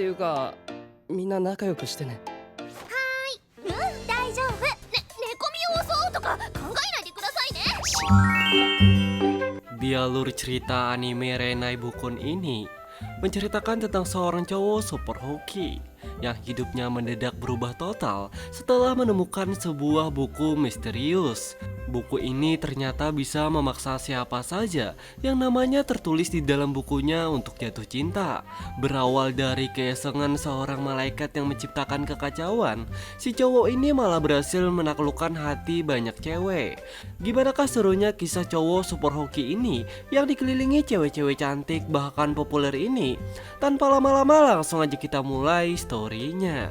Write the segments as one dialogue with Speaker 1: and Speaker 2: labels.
Speaker 1: ていうか、みんな仲良くしてね。
Speaker 2: うん、大丈夫。寝込みを襲うとか考えないでくださいね。
Speaker 3: Di alur cerita anime Renai Bukun ini menceritakan tentang seorang cowok super hoki yang hidupnya mendadak berubah total setelah menemukan sebuah buku misterius. Buku ini ternyata bisa memaksa siapa saja yang namanya tertulis di dalam bukunya untuk jatuh cinta. Berawal dari keesengan seorang malaikat yang menciptakan kekacauan, si cowok ini malah berhasil menaklukkan hati banyak cewek. Gimanakah serunya kisah cowok super hoki ini yang dikelilingi cewek-cewek cantik bahkan populer ini? Tanpa lama-lama langsung aja kita mulai story-nya.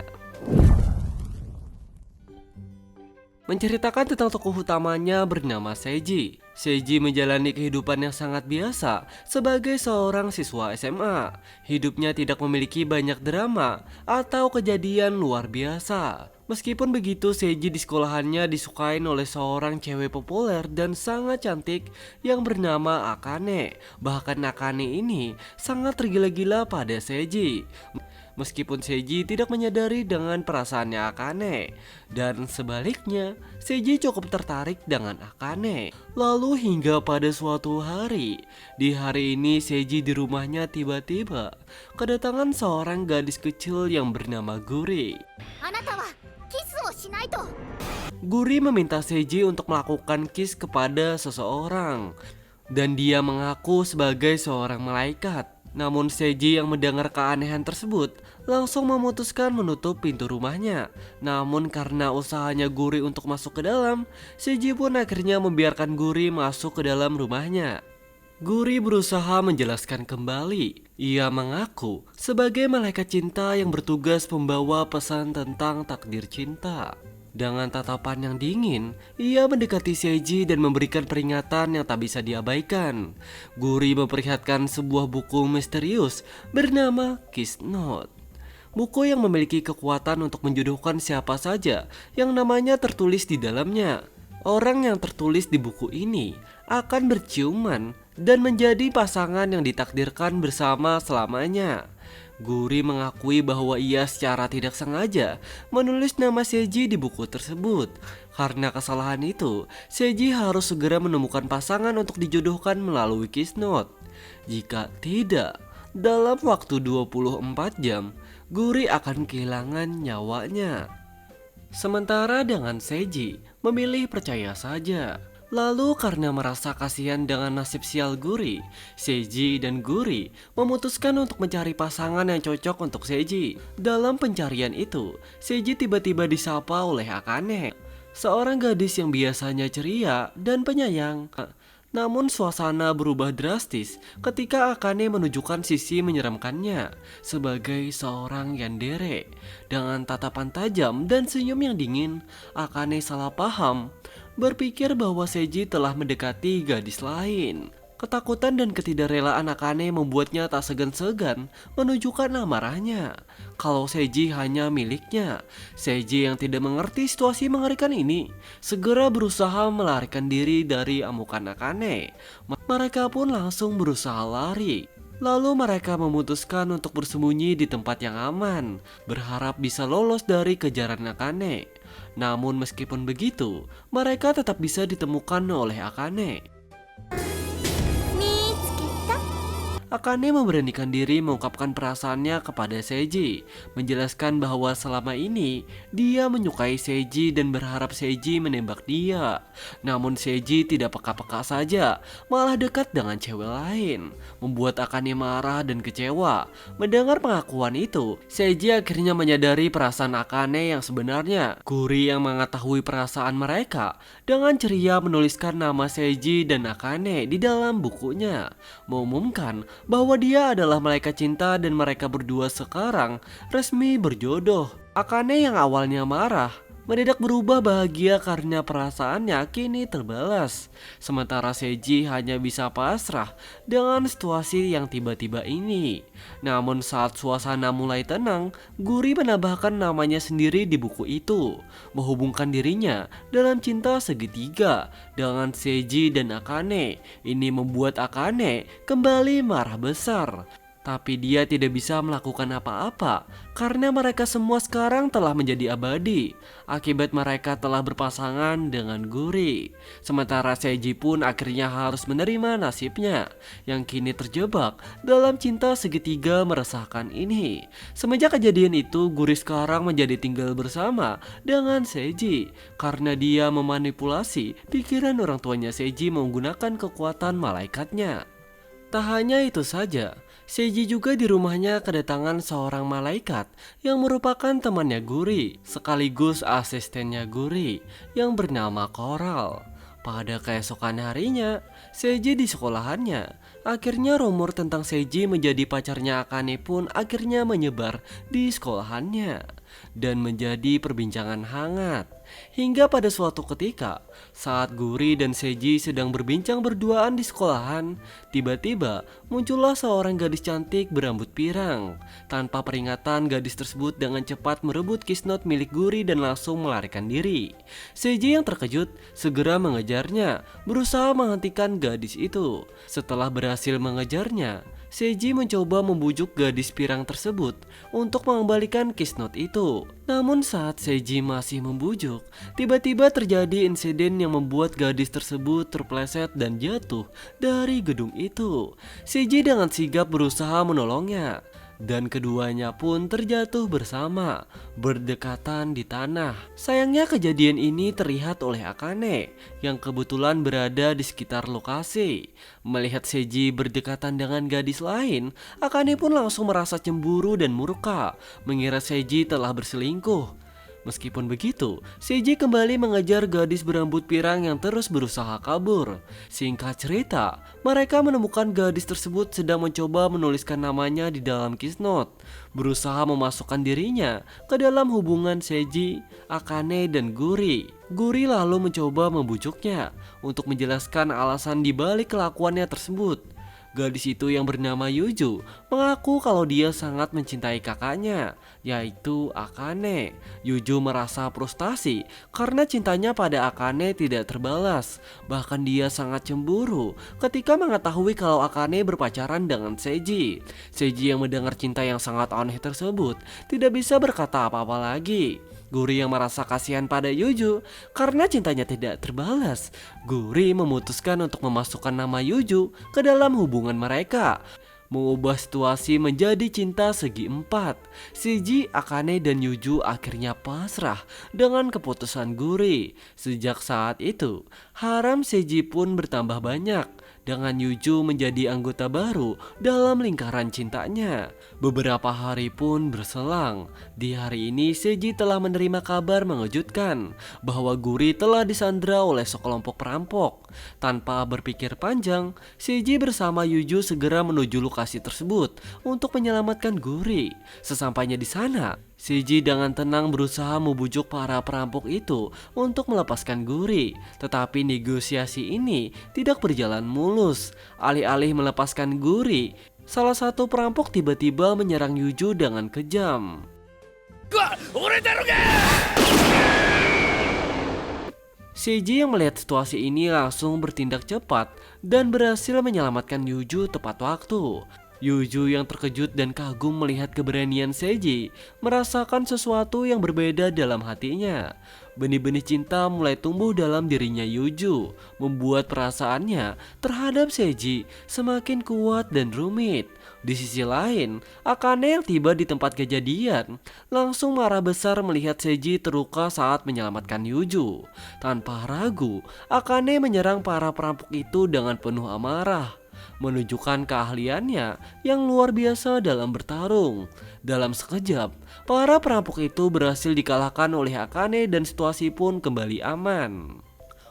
Speaker 3: Menceritakan tentang tokoh utamanya bernama Seiji. Seiji menjalani kehidupan yang sangat biasa sebagai seorang siswa SMA. Hidupnya tidak memiliki banyak drama atau kejadian luar biasa. Meskipun begitu, Seiji di sekolahannya disukain oleh seorang cewek populer dan sangat cantik yang bernama Akane. Bahkan Akane ini sangat tergila-gila pada Seiji. Meskipun Seiji tidak menyadari dengan perasaannya Akane. Dan sebaliknya, Seiji cukup tertarik dengan Akane. Lalu hingga pada suatu hari, di hari ini Seiji di rumahnya tiba-tiba kedatangan seorang gadis kecil yang bernama Guri.
Speaker 2: あなたはキスをしないと。
Speaker 3: Guri meminta Seiji untuk melakukan kiss kepada seseorang. Dan dia mengaku sebagai seorang malaikat. Namun Seiji yang mendengar keanehan tersebut langsung memutuskan menutup pintu rumahnya. Namun karena usahanya Guri untuk masuk ke dalam, Seiji pun akhirnya membiarkan Guri masuk ke dalam rumahnya. Guri berusaha menjelaskan kembali. Ia mengaku sebagai malaikat cinta yang bertugas membawa pesan tentang takdir cinta. Dengan tatapan yang dingin, ia mendekati Seiji dan memberikan peringatan yang tak bisa diabaikan. Guri memperlihatkan sebuah buku misterius bernama Kiss Note. Buku yang memiliki kekuatan untuk menjodohkan siapa saja yang namanya tertulis di dalamnya. Orang yang tertulis di buku ini akan berciuman dan menjadi pasangan yang ditakdirkan bersama selamanya. Guri mengakui bahwa ia secara tidak sengaja menulis nama Seiji di buku tersebut. Karena kesalahan itu, Seiji harus segera menemukan pasangan untuk dijodohkan melalui Kiss Note. Jika tidak, dalam waktu 24 jam, Guri akan kehilangan nyawanya. Sementara dengan Seiji memilih percaya saja. Lalu karena merasa kasihan dengan nasib sial Guri, Seiji dan Guri memutuskan untuk mencari pasangan yang cocok untuk Seiji. Dalam pencarian itu, Seiji tiba-tiba disapa oleh Akane, seorang gadis yang biasanya ceria dan penyayang. Namun suasana berubah drastis ketika Akane menunjukkan sisi menyeramkannya sebagai seorang yandere. Dengan tatapan tajam dan senyum yang dingin, Akane salah paham, berpikir bahwa Seiji telah mendekati gadis lain. Ketakutan dan ketidakrelaan Akane membuatnya tak segan-segan menunjukkan amarahnya kalau Seiji hanya miliknya. Seiji yang tidak mengerti situasi mengerikan ini segera berusaha melarikan diri dari amukan Akane. Mereka pun langsung berusaha lari. Lalu mereka memutuskan untuk bersembunyi di tempat yang aman, berharap bisa lolos dari kejaran Akane. Namun meskipun begitu, mereka tetap bisa ditemukan oleh Akane.
Speaker 2: 見つけた。
Speaker 3: Akane memberanikan diri mengungkapkan perasaannya kepada Seiji, menjelaskan bahwa selama ini dia menyukai Seiji dan berharap Seiji menembak dia. Namun Seiji tidak peka-peka saja, malah dekat dengan cewek lain, membuat Akane marah dan kecewa. Mendengar pengakuan itu, Seiji akhirnya menyadari perasaan Akane yang sebenarnya. Guri yang mengetahui perasaan mereka dengan ceria menuliskan nama Seiji dan Akane di dalam bukunya, mengumumkan bahwa dia adalah malaikat cinta dan mereka berdua sekarang resmi berjodoh. Akane yang awalnya marah mendadak berubah bahagia karena perasaannya kini terbalas. Sementara Seiji hanya bisa pasrah dengan situasi yang tiba-tiba ini. Namun saat suasana mulai tenang, Guri menambahkan namanya sendiri di buku itu, menghubungkan dirinya dalam cinta segitiga dengan Seiji dan Akane. Ini membuat Akane kembali marah besar. Tapi dia tidak bisa melakukan apa-apa karena mereka semua sekarang telah menjadi abadi akibat mereka telah berpasangan dengan Guri. Sementara Seiji pun akhirnya harus menerima nasibnya yang kini terjebak dalam cinta segitiga meresahkan ini. Semenjak kejadian itu, Guri sekarang menjadi tinggal bersama dengan Seiji karena dia memanipulasi pikiran orang tuanya Seiji menggunakan kekuatan malaikatnya. Tak hanya itu saja, Seiji juga di rumahnya kedatangan seorang malaikat yang merupakan temannya Guri, sekaligus asistennya Guri yang bernama Coral. Pada keesokan harinya, Seiji di sekolahannya. Akhirnya rumor tentang Seiji menjadi pacarnya Akane pun akhirnya menyebar di sekolahannya dan menjadi perbincangan hangat. Hingga pada suatu ketika, saat Guri dan Seiji sedang berbincang berduaan di sekolahan, tiba-tiba muncullah seorang gadis cantik berambut pirang. Tanpa peringatan, gadis tersebut dengan cepat merebut Kisnot milik Guri dan langsung melarikan diri. Seiji yang terkejut segera mengejarnya, berusaha menghentikan gadis itu. Setelah berhasil mengejarnya, Seiji mencoba membujuk gadis pirang tersebut untuk mengembalikan Kisnot itu. Namun saat Seiji masih membujuk, tiba-tiba terjadi insiden yang membuat gadis tersebut terpleset dan jatuh dari gedung itu. Seiji dengan sigap berusaha menolongnya, dan keduanya pun terjatuh bersama, berdekatan di tanah. Sayangnya kejadian ini terlihat oleh Akane yang kebetulan berada di sekitar lokasi. Melihat Seiji berdekatan dengan gadis lain, Akane pun langsung merasa cemburu dan murka, mengira Seiji telah berselingkuh. Meskipun begitu, Seiji kembali mengejar gadis berambut pirang yang terus berusaha kabur. Singkat cerita, mereka menemukan gadis tersebut sedang mencoba menuliskan namanya di dalam Kisnot, berusaha memasukkan dirinya ke dalam hubungan Seiji, Akane, dan Guri. Guri lalu mencoba membujuknya untuk menjelaskan alasan di balik kelakuannya tersebut. Gadis itu yang bernama Yuju mengaku kalau dia sangat mencintai kakaknya, yaitu Akane. Yuju merasa frustasi karena cintanya pada Akane tidak terbalas. Bahkan dia sangat cemburu ketika mengetahui kalau Akane berpacaran dengan Seiji. Seiji yang mendengar cinta yang sangat aneh tersebut tidak bisa berkata apa-apa lagi. Guri yang merasa kasihan pada Yuju karena cintanya tidak terbalas. Guri memutuskan untuk memasukkan nama Yuju ke dalam hubungan mereka, mengubah situasi menjadi cinta segi empat. Seiji, Akane, dan Yuju akhirnya pasrah dengan keputusan Guri. Sejak saat itu, harem Seiji pun bertambah banyak, dengan Yuju menjadi anggota baru dalam lingkaran cintanya. Beberapa hari pun berselang. Di hari ini Seiji telah menerima kabar mengejutkan bahwa Guri telah disandra oleh sekelompok perampok. Tanpa berpikir panjang, Seiji bersama Yuju segera menuju lokasi tersebut untuk menyelamatkan Guri. Sesampainya di sana, Seiji dengan tenang berusaha membujuk para perampok itu untuk melepaskan Guri. Tetapi negosiasi ini tidak berjalan mulus. Alih-alih melepaskan Guri, salah satu perampok tiba-tiba menyerang Yuju dengan kejam. Seiji yang melihat situasi ini langsung bertindak cepat dan berhasil menyelamatkan Yuju tepat waktu. Yuju yang terkejut dan kagum melihat keberanian Seiji merasakan sesuatu yang berbeda dalam hatinya. Benih-benih cinta mulai tumbuh dalam dirinya Yuju, membuat perasaannya terhadap Seiji semakin kuat dan rumit. Di sisi lain, Akane yang tiba di tempat kejadian langsung marah besar melihat Seiji terluka saat menyelamatkan Yuju. Tanpa ragu, Akane menyerang para perampok itu dengan penuh amarah, menunjukkan keahliannya yang luar biasa dalam bertarung. Dalam sekejap, para perampok itu berhasil dikalahkan oleh Akane dan situasi pun kembali aman.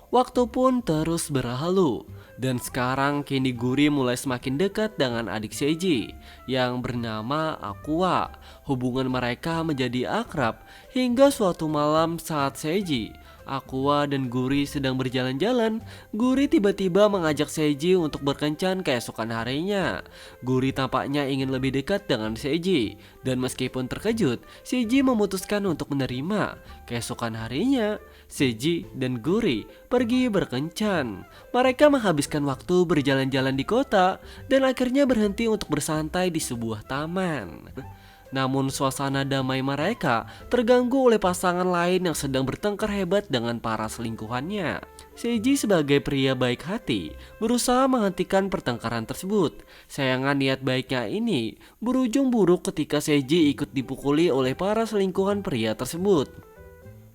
Speaker 3: Waktu pun terus berlalu, dan sekarang kini Guri mulai semakin dekat dengan adik Seiji yang bernama Aqua. Hubungan mereka menjadi akrab hingga suatu malam saat Seiji, Aqua dan Guri sedang berjalan-jalan, Guri tiba-tiba mengajak Seiji untuk berkencan keesokan harinya. Guri tampaknya ingin lebih dekat dengan Seiji, dan meskipun terkejut, Seiji memutuskan untuk menerima. Keesokan harinya, Seiji dan Guri pergi berkencan. Mereka menghabiskan waktu berjalan-jalan di kota dan akhirnya berhenti untuk bersantai di sebuah taman. Namun suasana damai mereka terganggu oleh pasangan lain yang sedang bertengkar hebat dengan para selingkuhannya. Seiji sebagai pria baik hati berusaha menghentikan pertengkaran tersebut. Sayangnya niat baiknya ini berujung buruk ketika Seiji ikut dipukuli oleh para selingkuhan pria tersebut.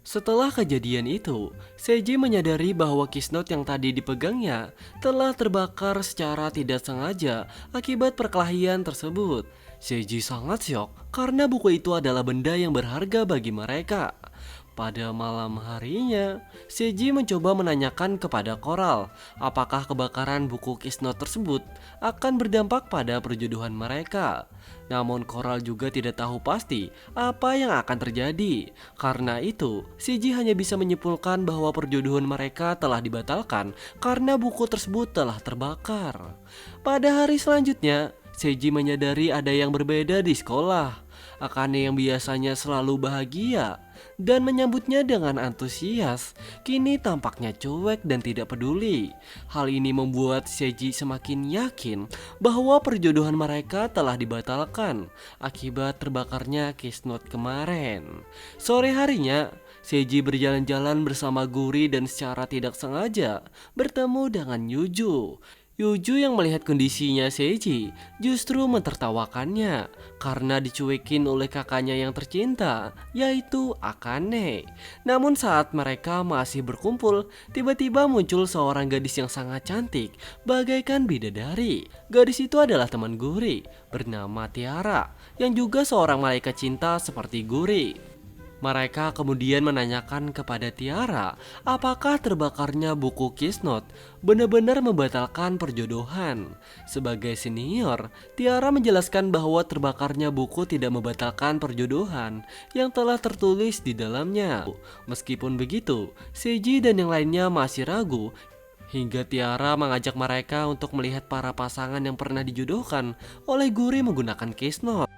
Speaker 3: Setelah kejadian itu, Seiji menyadari bahwa Kisnot yang tadi dipegangnya telah terbakar secara tidak sengaja akibat perkelahian tersebut. Seiji sangat syok karena buku itu adalah benda yang berharga bagi mereka. Pada malam harinya, Seiji mencoba menanyakan kepada Coral apakah kebakaran buku Kisnot tersebut akan berdampak pada perjodohan mereka. Namun Coral juga tidak tahu pasti apa yang akan terjadi. Karena itu, Seiji hanya bisa menyimpulkan bahwa perjodohan mereka telah dibatalkan karena buku tersebut telah terbakar. Pada hari selanjutnya, Seiji menyadari ada yang berbeda di sekolah. Akane yang biasanya selalu bahagia dan menyambutnya dengan antusias, kini tampaknya cuek dan tidak peduli. Hal ini membuat Seiji semakin yakin bahwa perjodohan mereka telah dibatalkan akibat terbakarnya Kisnot kemarin. Sore harinya, Seiji berjalan-jalan bersama Guri dan secara tidak sengaja bertemu dengan Yuju. Yuju yang melihat kondisinya Seiji justru mentertawakannya karena dicuekin oleh kakaknya yang tercinta, yaitu Akane. Namun saat mereka masih berkumpul, tiba-tiba muncul seorang gadis yang sangat cantik, bagaikan bidadari. Gadis itu adalah teman Guri, bernama Tiara, yang juga seorang malaikat cinta seperti Guri. Mereka kemudian menanyakan kepada Tiara apakah terbakarnya buku Kisnot benar-benar membatalkan perjodohan. Sebagai senior, Tiara menjelaskan bahwa terbakarnya buku tidak membatalkan perjodohan yang telah tertulis di dalamnya. Meskipun begitu, Seiji dan yang lainnya masih ragu hingga Tiara mengajak mereka untuk melihat para pasangan yang pernah dijodohkan oleh Guri menggunakan Kisnot.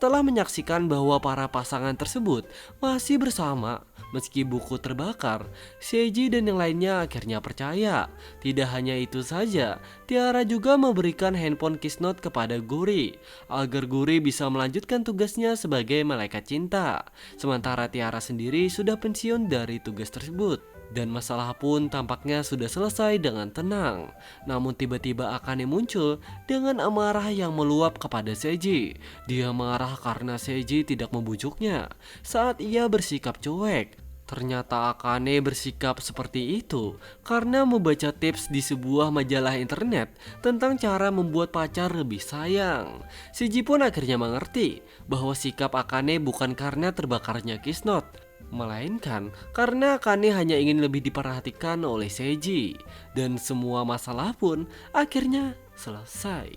Speaker 3: Setelah menyaksikan bahwa para pasangan tersebut masih bersama meski buku terbakar, Seiji dan yang lainnya akhirnya percaya. Tidak hanya itu saja, Tiara juga memberikan handphone Kisnot kepada Guri agar Guri bisa melanjutkan tugasnya sebagai malaikat cinta. Sementara Tiara sendiri sudah pensiun dari tugas tersebut. Dan masalah pun tampaknya sudah selesai dengan tenang. Namun tiba-tiba Akane muncul dengan amarah yang meluap kepada Seiji. Dia marah karena Seiji tidak membujuknya saat ia bersikap cuek. Ternyata Akane bersikap seperti itu karena membaca tips di sebuah majalah internet tentang cara membuat pacar lebih sayang. Seiji pun akhirnya mengerti bahwa sikap Akane bukan karena terbakarnya Kisnot, melainkan karena Akane hanya ingin lebih diperhatikan oleh Seiji. Dan semua masalah pun akhirnya selesai.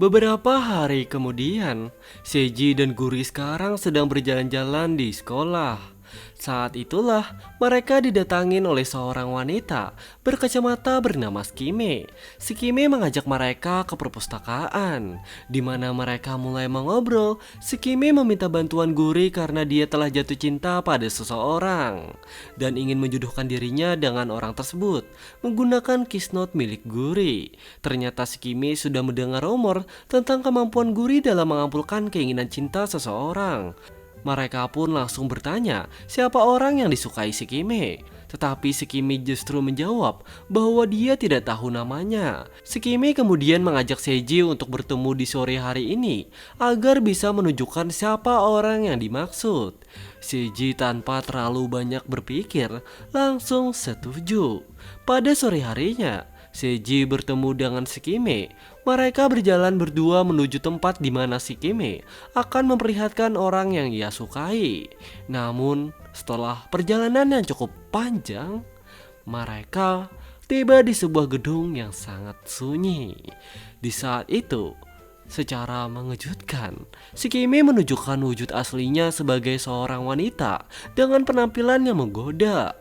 Speaker 3: Beberapa hari kemudian, Seiji dan Guri sekarang sedang berjalan-jalan di sekolah. Saat itulah mereka didatangin oleh seorang wanita berkacamata bernama Skime. Skime mengajak mereka ke perpustakaan, di mana mereka mulai mengobrol. Skime meminta bantuan Guri karena dia telah jatuh cinta pada seseorang dan ingin menjodohkan dirinya dengan orang tersebut menggunakan Kisnot milik Guri. Ternyata Skime sudah mendengar rumor tentang kemampuan Guri dalam mengampulkan keinginan cinta seseorang. Mereka pun langsung bertanya siapa orang yang disukai Skime. Tetapi Skime justru menjawab bahwa dia tidak tahu namanya. Skime kemudian mengajak Seiji untuk bertemu di sore hari ini agar bisa menunjukkan siapa orang yang dimaksud. Seiji tanpa terlalu banyak berpikir langsung setuju. Pada sore harinya, Seiji bertemu dengan Skime. Mereka berjalan berdua menuju tempat di mana Skime akan memperlihatkan orang yang ia sukai. Namun, setelah perjalanan yang cukup panjang, mereka tiba di sebuah gedung yang sangat sunyi. Di saat itu, Secara mengejutkan, si Kimi menunjukkan wujud aslinya sebagai seorang wanita dengan penampilan yang menggoda.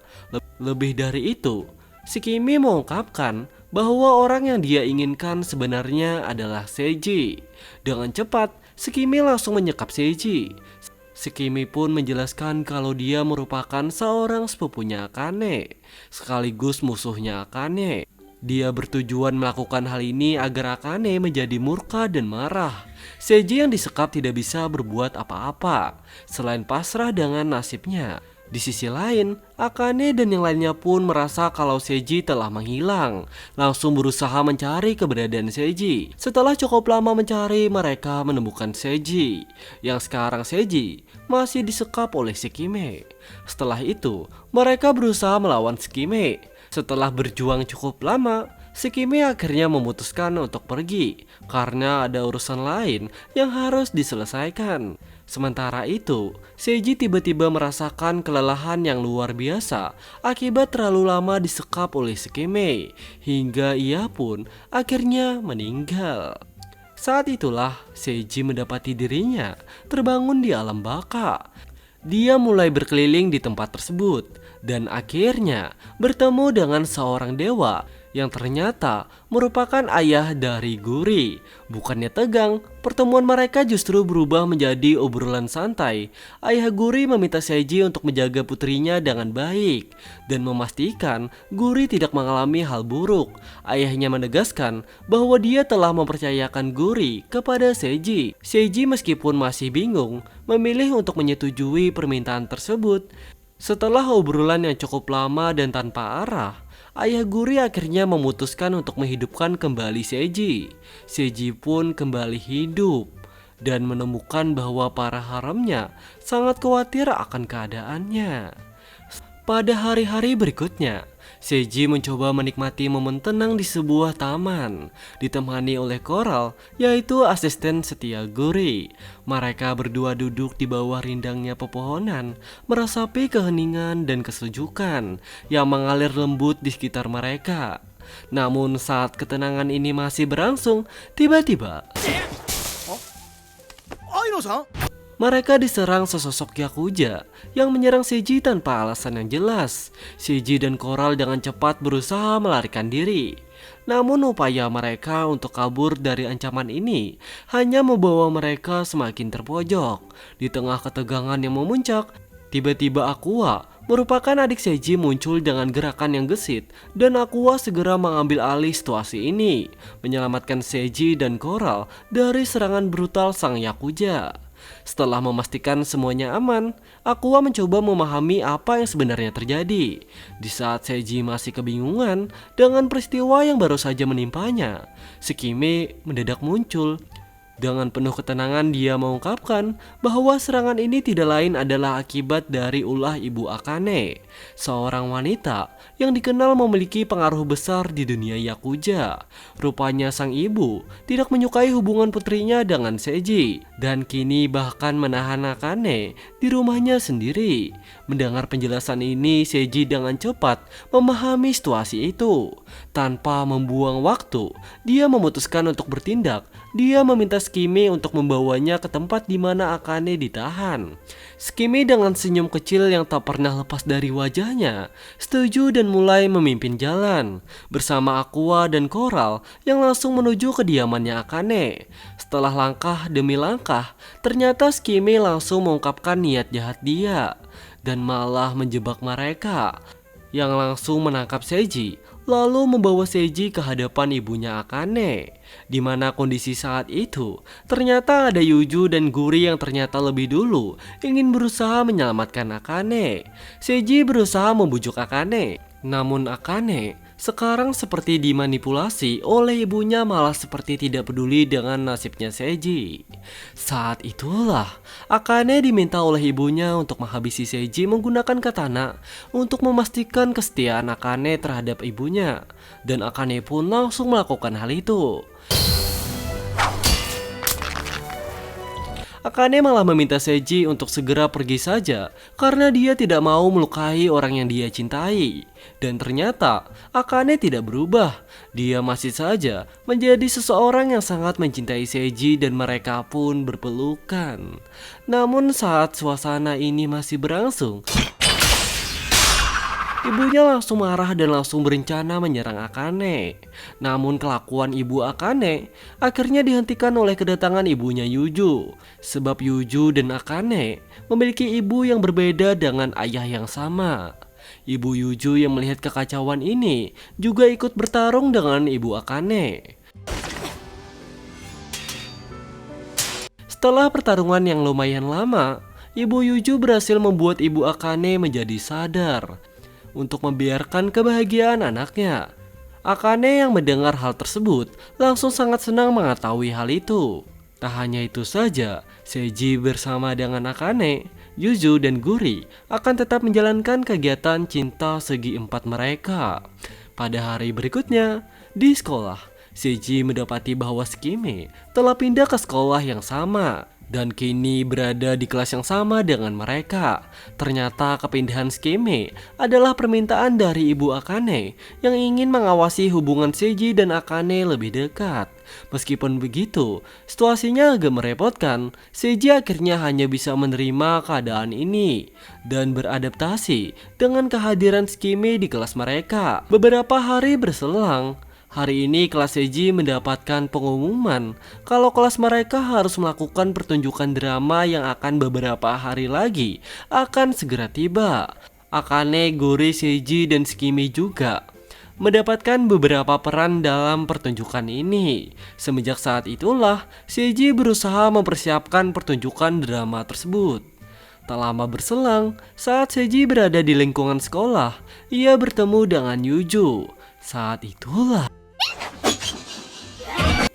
Speaker 3: Lebih dari itu, si Kimi mengungkapkan bahwa orang yang dia inginkan sebenarnya adalah Seiji. Dengan cepat, si Kimi langsung menyekap Seiji. Si Kimi pun menjelaskan kalau dia merupakan seorang sepupunya Akane, sekaligus musuhnya Akane. Dia bertujuan melakukan hal ini agar Akane menjadi murka dan marah. Seiji yang disekap tidak bisa berbuat apa-apa selain pasrah dengan nasibnya. Di sisi lain, Akane dan yang lainnya pun merasa kalau Seiji telah menghilang, langsung berusaha mencari keberadaan Seiji. Setelah cukup lama mencari, mereka menemukan Seiji, yang sekarang Seiji masih disekap oleh Shikime. Setelah itu, mereka berusaha melawan Shikime. Setelah berjuang cukup lama, Shikime akhirnya memutuskan untuk pergi karena ada urusan lain yang harus diselesaikan. Sementara itu, Seiji tiba-tiba merasakan kelelahan yang luar biasa akibat terlalu lama disekap oleh Shikime, hingga ia pun akhirnya meninggal. Saat itulah Seiji mendapati dirinya terbangun di alam baka. Dia mulai berkeliling di tempat tersebut dan akhirnya bertemu dengan seorang dewa yang ternyata merupakan ayah dari Guri. Bukannya tegang, pertemuan mereka justru berubah menjadi obrolan santai. Ayah Guri meminta Seiji untuk menjaga putrinya dengan baik dan memastikan Guri tidak mengalami hal buruk. Ayahnya menegaskan bahwa dia telah mempercayakan Guri kepada Seiji. Seiji meskipun masih bingung, memilih untuk menyetujui permintaan tersebut. Setelah obrolan yang cukup lama dan tanpa arah, ayah Guri akhirnya memutuskan untuk menghidupkan kembali Seiji. Seiji pun kembali hidup dan menemukan bahwa para haramnya sangat khawatir akan keadaannya. Pada hari-hari berikutnya, Seiji mencoba menikmati momen tenang di sebuah taman, ditemani oleh Coral, yaitu asisten setia Guri. Mereka berdua duduk di bawah rindangnya pepohonan, meresapi keheningan dan kesejukan yang mengalir lembut di sekitar mereka. Namun saat ketenangan ini masih berlangsung, tiba-tiba mereka diserang sesosok Yakuza yang menyerang Seiji tanpa alasan yang jelas. Seiji dan Coral dengan cepat berusaha melarikan diri. Namun upaya mereka untuk kabur dari ancaman ini hanya membawa mereka semakin terpojok. Di tengah ketegangan yang memuncak, tiba-tiba Aqua, merupakan adik Seiji, muncul dengan gerakan yang gesit, dan Aqua segera mengambil alih situasi ini, menyelamatkan Seiji dan Coral dari serangan brutal sang Yakuza. Setelah memastikan semuanya aman, Aqua mencoba memahami apa yang sebenarnya terjadi. Di saat Seiji masih kebingungan dengan peristiwa yang baru saja menimpanya, Shikime mendadak muncul. Dengan penuh ketenangan dia mengungkapkan bahwa serangan ini tidak lain adalah akibat dari ulah Ibu Akane, seorang wanita yang dikenal memiliki pengaruh besar di dunia Yakuza. Rupanya sang ibu tidak menyukai hubungan putrinya dengan Seiji dan kini bahkan menahan Akane di rumahnya sendiri. Mendengar penjelasan ini, Seiji dengan cepat memahami situasi itu. Tanpa membuang waktu, dia memutuskan untuk bertindak. Dia meminta Shikime untuk membawanya ke tempat di mana Akane ditahan. Shikime dengan senyum kecil yang tak pernah lepas dari wajahnya, setuju dan mulai memimpin jalan bersama Aqua dan Coral yang langsung menuju kediamannya Akane. Setelah langkah demi langkah, ternyata Shikime langsung mengungkapkan niat jahat dia dan malah menjebak mereka, yang langsung menangkap Seiji lalu membawa Seiji ke hadapan ibunya Akane, di mana kondisi saat itu ternyata ada Yuju dan Guri yang ternyata lebih dulu ingin berusaha menyelamatkan Akane. Seiji berusaha membujuk Akane, namun Akane sekarang seperti dimanipulasi oleh ibunya, malah seperti tidak peduli dengan nasibnya Seiji. Saat itulah Akane diminta oleh ibunya untuk menghabisi Seiji menggunakan katana untuk memastikan kesetiaan Akane terhadap ibunya, dan Akane pun langsung melakukan hal itu. Akane malah meminta Seiji untuk segera pergi saja karena dia tidak mau melukai orang yang dia cintai. Dan ternyata Akane tidak berubah. Dia masih saja menjadi seseorang yang sangat mencintai Seiji dan mereka pun berpelukan. Namun saat suasana ini masih berlangsung, ibunya langsung marah dan langsung berencana menyerang Akane. Namun kelakuan ibu Akane akhirnya dihentikan oleh kedatangan ibunya Yuju. Sebab Yuju dan Akane memiliki ibu yang berbeda dengan ayah yang sama. Ibu Yuju yang melihat kekacauan ini juga ikut bertarung dengan ibu Akane. Setelah pertarungan yang lumayan lama, ibu Yuju berhasil membuat ibu Akane menjadi sadar untuk membiarkan kebahagiaan anaknya. Akane yang mendengar hal tersebut langsung sangat senang mengetahui hal itu. Tak hanya itu saja, Seiji bersama dengan Akane, Yuzu dan Guri akan tetap menjalankan kegiatan cinta segi empat mereka. Pada hari berikutnya, di sekolah, Seiji mendapati bahwa Skime telah pindah ke sekolah yang sama dan kini berada di kelas yang sama dengan mereka. Ternyata kepindahan Skime adalah permintaan dari ibu Akane yang ingin mengawasi hubungan Seiji dan Akane lebih dekat. Meskipun begitu, situasinya agak merepotkan. Seiji akhirnya hanya bisa menerima keadaan ini dan beradaptasi dengan kehadiran Skime di kelas mereka. Beberapa hari berselang, hari ini kelas Seiji mendapatkan pengumuman kalau kelas mereka harus melakukan pertunjukan drama yang akan beberapa hari lagi akan segera tiba. Akane, Guri, Seiji, dan Skime juga mendapatkan beberapa peran dalam pertunjukan ini. Semenjak saat itulah, Seiji berusaha mempersiapkan pertunjukan drama tersebut. Tak lama berselang, saat Seiji berada di lingkungan sekolah, ia bertemu dengan Yuju. Saat itulah,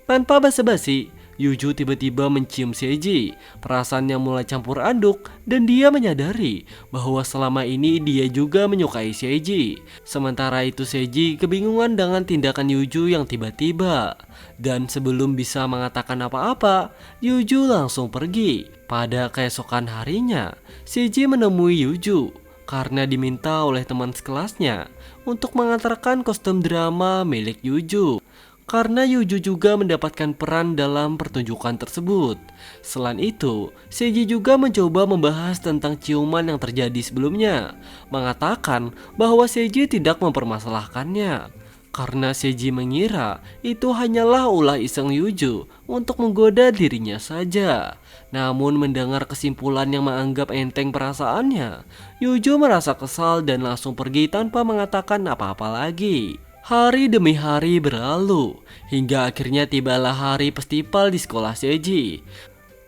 Speaker 3: tanpa basa-basi, Yuju tiba-tiba mencium Seiji. Perasaannya mulai campur aduk dan dia menyadari bahwa selama ini dia juga menyukai Seiji. Sementara itu Seiji kebingungan dengan tindakan Yuju yang tiba-tiba. Dan sebelum bisa mengatakan apa-apa, Yuju langsung pergi. Pada keesokan harinya, Seiji menemui Yuju karena diminta oleh teman sekelasnya untuk mengantarkan kostum drama milik Yuju. Karena Yuju juga mendapatkan peran dalam pertunjukan tersebut. Selain itu, Seiji juga mencoba membahas tentang ciuman yang terjadi sebelumnya, mengatakan bahwa Seiji tidak mempermasalahkannya. Karena Seiji mengira itu hanyalah ulah iseng Yuju untuk menggoda dirinya saja. Namun mendengar kesimpulan yang menganggap enteng perasaannya, Yuju merasa kesal dan langsung pergi tanpa mengatakan apa-apa lagi. Hari demi hari berlalu, hingga akhirnya tibalah hari festival di sekolah Seiji.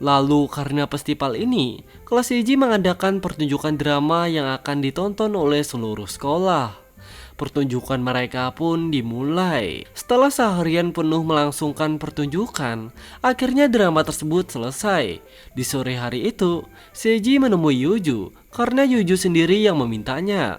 Speaker 3: Lalu karena festival ini, kelas Seiji mengadakan pertunjukan drama yang akan ditonton oleh seluruh sekolah. Pertunjukan mereka pun dimulai. Setelah seharian penuh melangsungkan pertunjukan, akhirnya drama tersebut selesai. Di sore hari itu, Seiji menemui Yuju karena Yuju sendiri yang memintanya.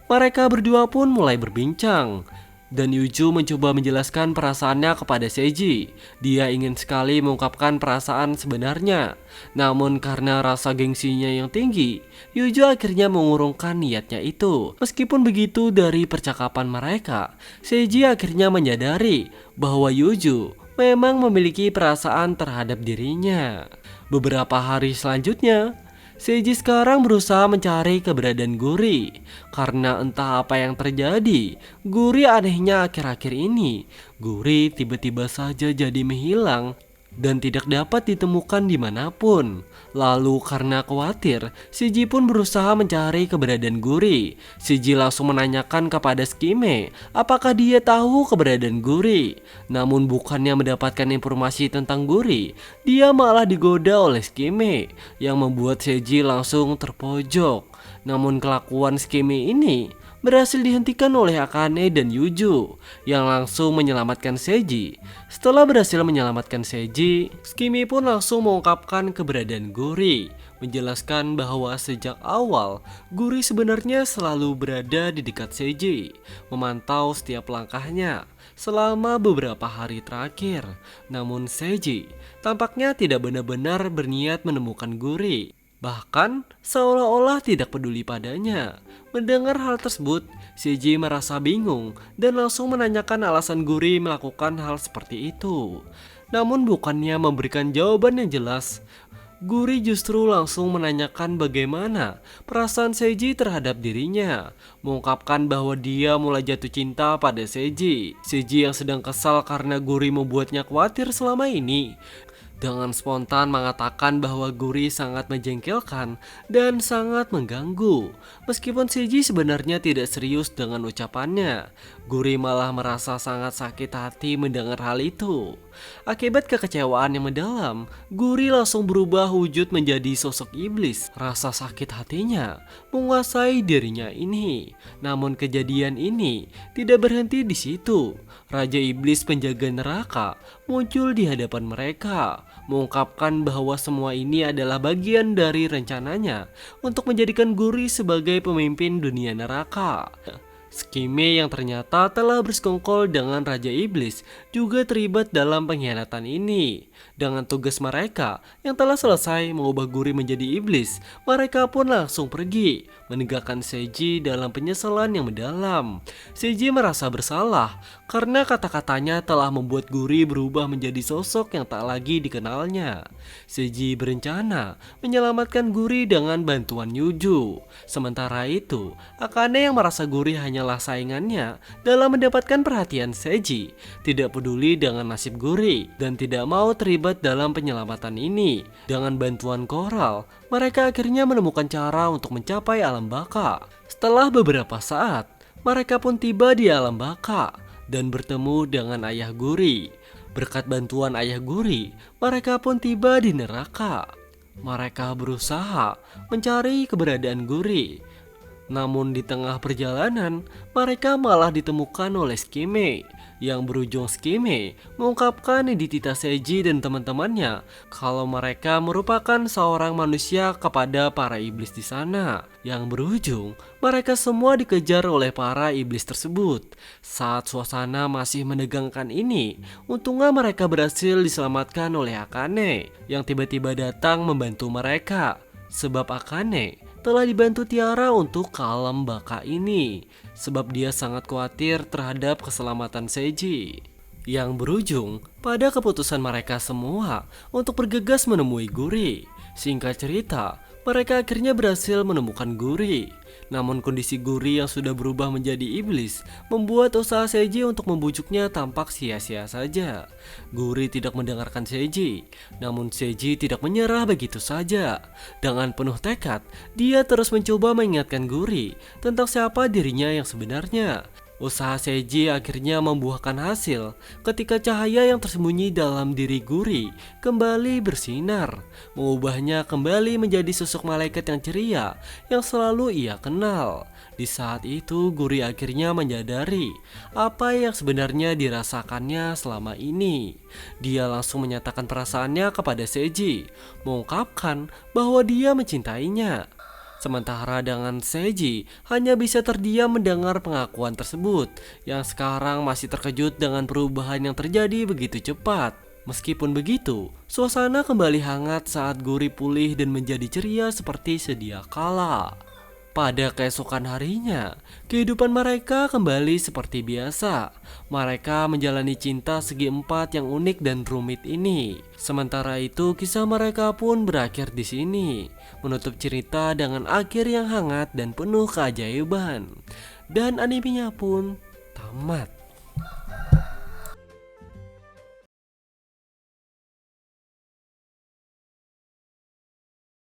Speaker 3: Mereka berdua pun mulai berbincang. Dan Yuju mencoba menjelaskan perasaannya kepada Seiji. Dia ingin sekali mengungkapkan perasaan sebenarnya. Namun karena rasa gengsinya yang tinggi, Yuju akhirnya mengurungkan niatnya itu. Meskipun begitu, dari percakapan mereka, Seiji akhirnya menyadari bahwa Yuju memang memiliki perasaan terhadap dirinya. Beberapa hari selanjutnya, Seiji sekarang berusaha mencari keberadaan Guri. Karena entah apa yang terjadi, Guri anehnya akhir-akhir ini, Guri tiba-tiba saja jadi menghilang dan tidak dapat ditemukan dimanapun. Lalu karena khawatir, Seiji pun berusaha mencari keberadaan Guri. Seiji langsung menanyakan kepada Skime apakah dia tahu keberadaan Guri. Namun bukannya mendapatkan informasi tentang Guri, dia malah digoda oleh Skime yang membuat Seiji langsung terpojok. Namun kelakuan Skime ini berhasil dihentikan oleh Akane dan Yuju yang langsung menyelamatkan Seiji. Setelah berhasil menyelamatkan Seiji, Skime pun langsung mengungkapkan keberadaan Guri. menjelaskan bahwa sejak awal Guri sebenarnya selalu berada di dekat Seiji, memantau setiap langkahnya selama beberapa hari terakhir. Namun Seiji tampaknya tidak benar-benar berniat menemukan Guri, bahkan seolah-olah tidak peduli padanya. Mendengar hal tersebut, Seiji merasa bingung dan langsung menanyakan alasan Guri melakukan hal seperti itu. Namun bukannya memberikan jawaban yang jelas, Guri justru langsung menanyakan bagaimana perasaan Seiji terhadap dirinya, mengungkapkan bahwa dia mulai jatuh cinta pada Seiji. Seiji yang sedang kesal karena Guri membuatnya khawatir selama ini, dengan spontan mengatakan bahwa Guri sangat menjengkelkan dan sangat mengganggu. Meskipun Seiji sebenarnya tidak serius dengan ucapannya, Guri malah merasa sangat sakit hati mendengar hal itu. Akibat kekecewaan yang mendalam, Guri langsung berubah wujud menjadi sosok iblis. Rasa sakit hatinya menguasai dirinya ini. Namun kejadian ini tidak berhenti di situ. Raja Iblis penjaga neraka muncul di hadapan mereka, mengungkapkan bahwa semua ini adalah bagian dari rencananya untuk menjadikan Guri sebagai pemimpin dunia neraka. Skime yang ternyata telah bersekongkol dengan Raja Iblis juga terlibat dalam pengkhianatan ini. Dengan tugas mereka yang telah selesai mengubah Guri menjadi iblis, mereka pun langsung pergi, meninggalkan Seiji dalam penyesalan yang mendalam. Seiji merasa bersalah karena kata-katanya telah membuat Guri berubah menjadi sosok yang tak lagi dikenalnya. Seiji berencana menyelamatkan Guri dengan bantuan Yuju. Sementara itu, Akane yang merasa Guri hanyalah saingannya dalam mendapatkan perhatian Seiji, tidak peduli dengan nasib Guri dan tidak mau terlibat dalam penyelamatan ini. Dengan bantuan koral, mereka akhirnya menemukan cara untuk mencapai alam baka. Setelah beberapa saat, mereka pun tiba di alam baka dan bertemu dengan ayah Guri. Berkat bantuan ayah Guri, mereka pun tiba di neraka. Mereka berusaha mencari keberadaan Guri. Namun di tengah perjalanan, mereka malah ditemukan oleh Skime. Yang berujung Skime mengungkapkan identitas Seiji dan teman-temannya kalau mereka merupakan seorang manusia kepada para iblis di sana. Yang berujung mereka semua dikejar oleh para iblis tersebut. Saat suasana masih menegangkan ini, untungnya mereka berhasil diselamatkan oleh Akane yang tiba-tiba datang membantu mereka. Sebab Akane telah dibantu Tiara untuk ke alam baka ini, sebab dia sangat khawatir terhadap keselamatan Seiji. Yang berujung pada keputusan mereka semua untuk bergegas menemui Guri. Singkat cerita, mereka akhirnya berhasil menemukan Guri. Namun kondisi Guri yang sudah berubah menjadi iblis membuat usaha Seiji untuk membujuknya tampak sia-sia saja. Guri tidak mendengarkan Seiji, namun Seiji tidak menyerah begitu saja. Dengan penuh tekad, dia terus mencoba mengingatkan Guri tentang siapa dirinya yang sebenarnya. Usaha Seiji akhirnya membuahkan hasil ketika cahaya yang tersembunyi dalam diri Guri kembali bersinar, mengubahnya kembali menjadi sosok malaikat yang ceria yang selalu ia kenal. Di saat itu Guri akhirnya menyadari apa yang sebenarnya dirasakannya selama ini. Dia langsung menyatakan perasaannya kepada Seiji, mengungkapkan bahwa dia mencintainya. Sementara dengan Seiji hanya bisa terdiam mendengar pengakuan tersebut, yang sekarang masih terkejut dengan perubahan yang terjadi begitu cepat. Meskipun begitu, suasana kembali hangat saat Guri pulih dan menjadi ceria seperti sedia kala. Pada keesokan harinya, kehidupan mereka kembali seperti biasa. Mereka menjalani cinta segi empat yang unik dan rumit ini. Sementara itu, kisah mereka pun berakhir di sini, menutup cerita dengan akhir yang hangat dan penuh keajaiban. Dan animenya pun tamat.